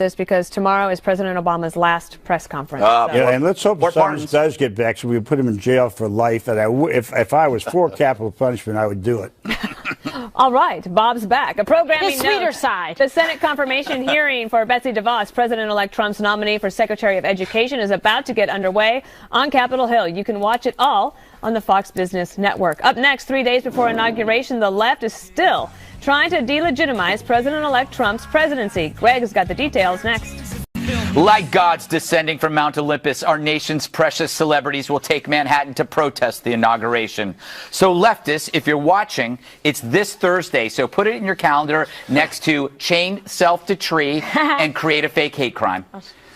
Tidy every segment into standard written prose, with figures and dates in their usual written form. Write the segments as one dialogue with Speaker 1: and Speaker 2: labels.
Speaker 1: this because tomorrow is President Obama's last press conference.
Speaker 2: Yeah, and let's hope Sessions does get back so we put him in jail for life. And if I was for capital punishment, I would do it.
Speaker 1: All right, Bob's back. A programming
Speaker 3: His sweeter
Speaker 1: note.
Speaker 3: side.
Speaker 1: The Senate confirmation hearing for Betsy DeVos, President-elect Trump's nominee for Secretary of Education, is about to get underway on Capitol Hill. You can watch it all on the Fox Business Network. Up next, 3 days before inauguration, the left is still trying to delegitimize President-elect Trump's presidency. Greg's got the details next.
Speaker 4: Like gods descending from Mount Olympus, our nation's precious celebrities will take Manhattan to protest the inauguration. So leftists, if you're watching, it's this Thursday. So put it in your calendar next to chain self to tree and create a fake hate crime.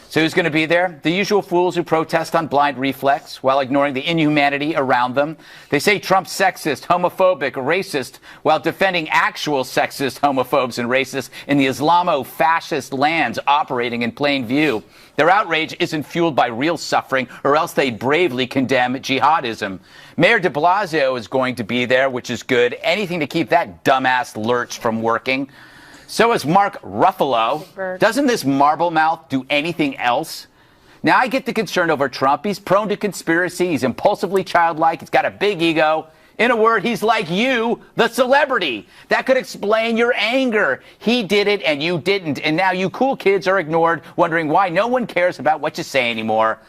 Speaker 4: So who's going to be there? The usual fools who protest on blind reflex while ignoring the inhumanity around them. They say Trump's sexist, homophobic, racist, while defending actual sexist, homophobes, and racists in the Islamo-fascist lands operating in plain view. Their outrage isn't fueled by real suffering, or else they'd bravely condemn jihadism. Mayor de Blasio is going to be there, which is good. Anything to keep that dumbass lurch from working. So is Mark Ruffalo. Doesn't this marble mouth do anything else? Now, I get the concern over Trump. He's prone to conspiracy. He's impulsively childlike. He's got a big ego. In a word, he's like you, the celebrity. That could explain your anger. He did it and you didn't. And now you cool kids are ignored, wondering why no one cares about what you say anymore.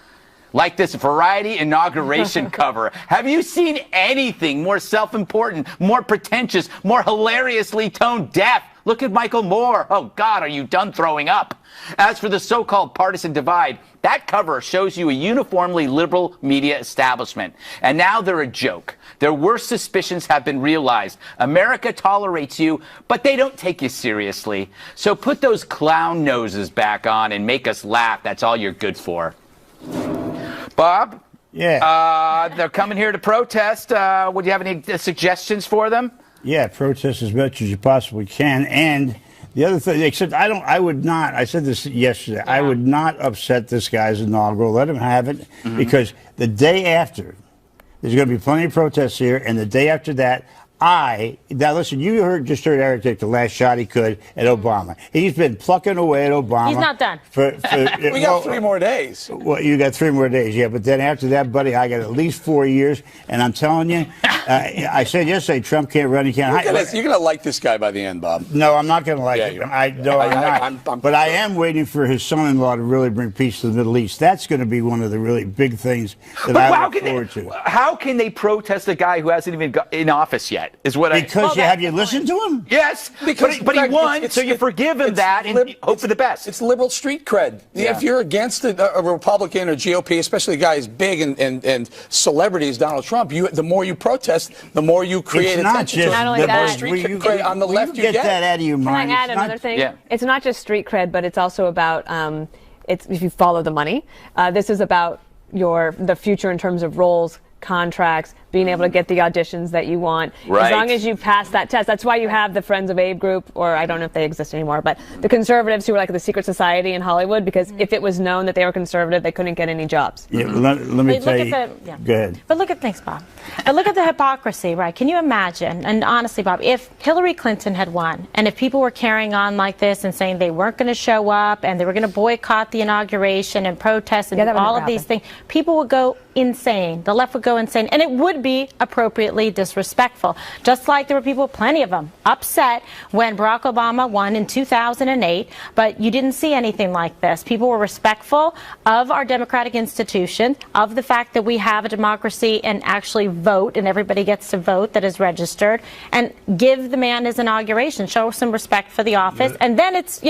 Speaker 4: Like this Variety inauguration cover. Have you seen anything more self-important, more pretentious, more hilariously tone deaf? Look at Michael Moore. Oh, God, are you done throwing up? As for the so-called partisan divide, that cover shows you a uniformly liberal media establishment. And now they're a joke. Their worst suspicions have been realized. America tolerates you, but they don't take you seriously. So put those clown noses back on and make us laugh. That's all you're good for. Bob?
Speaker 2: Yeah.
Speaker 4: They're coming here to protest. Would you have any suggestions for them?
Speaker 2: Yeah, protest as much as you possibly can. And the other thing, except I would not, I said this yesterday, I would not upset this guy's inaugural. Let him have it, because the day after, there's going to be plenty of protests here, and the day after that, now listen, you just heard Eric take the last shot he could at Obama. He's been plucking away at Obama.
Speaker 3: He's not done.
Speaker 5: We got 3 more days.
Speaker 2: Well, you got 3 more days, yeah. But then after that, buddy, I got at least 4 years. And I'm telling you, I said yesterday, Trump can't run. He can't.
Speaker 5: You're going to like this guy by the end, Bob.
Speaker 2: No, I'm not going to like him. I'm not. But I am waiting for his son-in-law to really bring peace to the Middle East. That's going to be one of the really big things that I look forward to.
Speaker 4: How can they protest a guy who hasn't even got in office yet?
Speaker 2: Have you listened to him?
Speaker 4: Yes, but he won, so you forgive him that and hope for the best.
Speaker 5: It's liberal street cred. Yeah. If you're against a Republican or GOP, especially a guy as big and celebrity as Donald Trump, the more you protest, the more you create attention to it.
Speaker 1: Not only
Speaker 5: the
Speaker 1: that,
Speaker 5: more street cred on the left you
Speaker 2: get that out of your mind.
Speaker 1: Can I add another thing?
Speaker 4: Yeah.
Speaker 1: It's not just street cred, but it's also about if you follow the money. This is about the future in terms of roles, contracts, being able to get the auditions that you want.
Speaker 4: Right.
Speaker 1: As long as you pass that test. That's why you have the Friends of Abe group, or I don't know if they exist anymore, but the conservatives who were like the secret society in Hollywood, because if it was known that they were conservative, they couldn't get any jobs.
Speaker 2: Yeah, let me tell you. Go ahead.
Speaker 3: But look at things, Bob. But look at the hypocrisy, right? Can you imagine, and honestly, Bob, if Hillary Clinton had won, and if people were carrying on like this and saying they weren't going to show up and they were going to boycott the inauguration and protest and do all of these things, people would go insane. The left would go insane. And it would be appropriately disrespectful. Just like there were people, plenty of them, upset when Barack Obama won in 2008, but you didn't see anything like this. People were respectful of our democratic institution, of the fact that we have a democracy and actually vote, and everybody gets to vote that is registered, and give the man his inauguration, show some respect for the office, and then it's,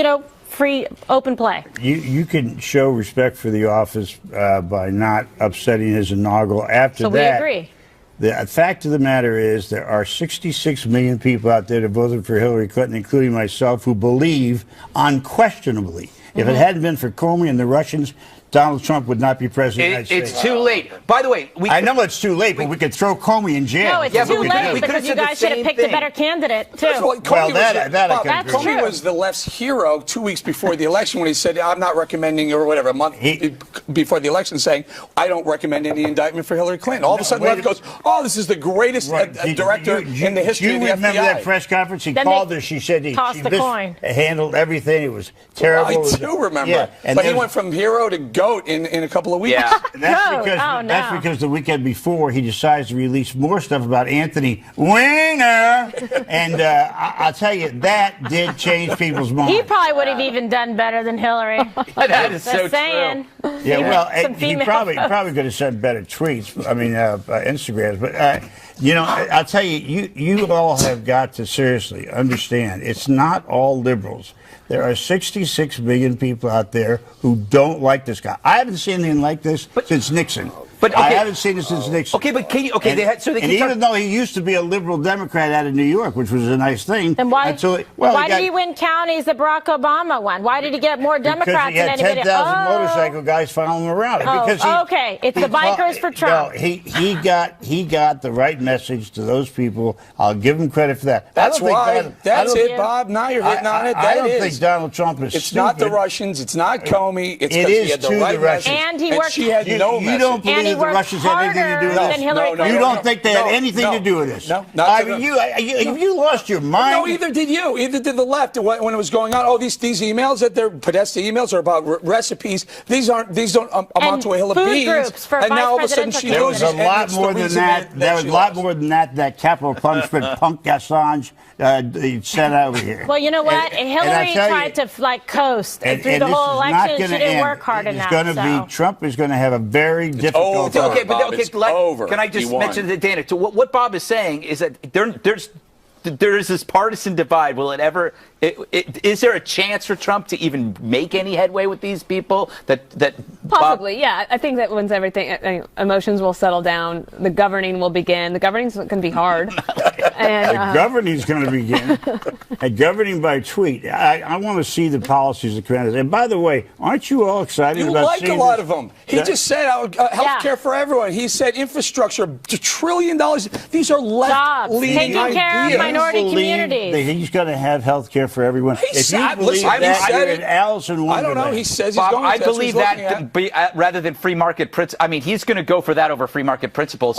Speaker 3: free, open play.
Speaker 2: You can show respect for the office by not upsetting his inaugural. After
Speaker 3: so
Speaker 2: that,
Speaker 3: we agree.
Speaker 2: The fact of the matter is there are 66 million people out there that voted for Hillary Clinton, including myself, who believe unquestionably, if it hadn't been for Comey and the Russians, Donald Trump would not be president of the United States.
Speaker 4: It's too late. By the way,
Speaker 2: I know it's too late, but we could throw Comey in jail.
Speaker 3: No, it's too late because you guys should have picked a better candidate, too.
Speaker 5: Comey was the left's hero 2 weeks before the election when he said, I'm not recommending, or whatever, a month before the election, saying, I don't recommend any indictment for Hillary Clinton. All of a sudden, the left goes, oh, this is the greatest director in the history of the FBI.
Speaker 2: Do you remember that press conference? He called her. She said she handled everything. It was terrible. It was
Speaker 5: too, remember?
Speaker 2: Yeah,
Speaker 5: but he went from hero to GOAT in a couple of weeks.
Speaker 4: Yeah.
Speaker 2: That's because the weekend before he decides to release more stuff about Anthony Weiner, and I'll tell you that did change people's minds.
Speaker 3: He probably would have even done better than Hillary.
Speaker 4: That is so
Speaker 3: saying.
Speaker 4: true.
Speaker 2: Yeah, well, he probably could have sent better tweets. I mean, Instagrams. But you know, I'll tell you, you all have got to seriously understand. It's not all liberals. There are 66 million people out there who don't like this guy. I haven't seen anything like this since Nixon.
Speaker 4: But okay.
Speaker 2: I haven't seen it since Nixon.
Speaker 4: Okay, but can you, okay,
Speaker 2: and even though he used to be a liberal Democrat out of New York, which was a nice thing.
Speaker 3: Then why did he win counties that Barack Obama won? Why did he get more Democrats than anybody?
Speaker 2: Because he had 10,000 motorcycle guys following him around.
Speaker 3: Okay, it's the bikers for Trump.
Speaker 2: No, he got the right message to those people. I'll give him credit for that.
Speaker 5: That's why. That's it, Bob. Now you're hitting on it.
Speaker 2: I don't think Donald Trump is
Speaker 5: It's
Speaker 2: stupid.
Speaker 5: not the Russians. It's not Comey. It's because he had the right message.
Speaker 3: And he worked.
Speaker 5: She had no message.
Speaker 2: You don't believe the Russians had anything to do with this? You don't think they had anything to do with this?
Speaker 5: No.
Speaker 2: You lost your mind?
Speaker 5: No, either did you. Either did the left when it was going on. Oh, these emails that they're pedestrian emails are about recipes. These don't amount to a hill of beans.
Speaker 3: And
Speaker 5: now all of a sudden she loses.
Speaker 2: There was a lot more than that. There was a lot more than that capital punishment punk Assange sent over here.
Speaker 3: Well, you know what? Hillary tried to coast through the whole election. She didn't work hard enough.
Speaker 2: Trump is going to have a very difficult time.
Speaker 4: Can I just mention that, Dana? So what Bob is saying is that there is this partisan divide. Will it ever? Is there a chance for Trump to even make any headway with these people? That
Speaker 1: possibly, yeah. I think that once everything, emotions will settle down, the governing will begin. The governing's going to be hard.
Speaker 2: And, the governing's going to begin. And governing by tweet. I want to see the policies of candidates. And by the way, aren't you all excited about seeing
Speaker 5: a lot of them? He just said health care for everyone. He said infrastructure, $1 trillion. These are left-leaning
Speaker 3: taking care of minority communities.
Speaker 2: He's going to have health care for everyone.
Speaker 5: If you
Speaker 2: believe that, you're an Alice in Wonderland.
Speaker 5: I don't know. He says he's
Speaker 4: Bob,
Speaker 5: going to.
Speaker 4: I believe that rather than free market principles. I mean, he's going to go for that over free market principles.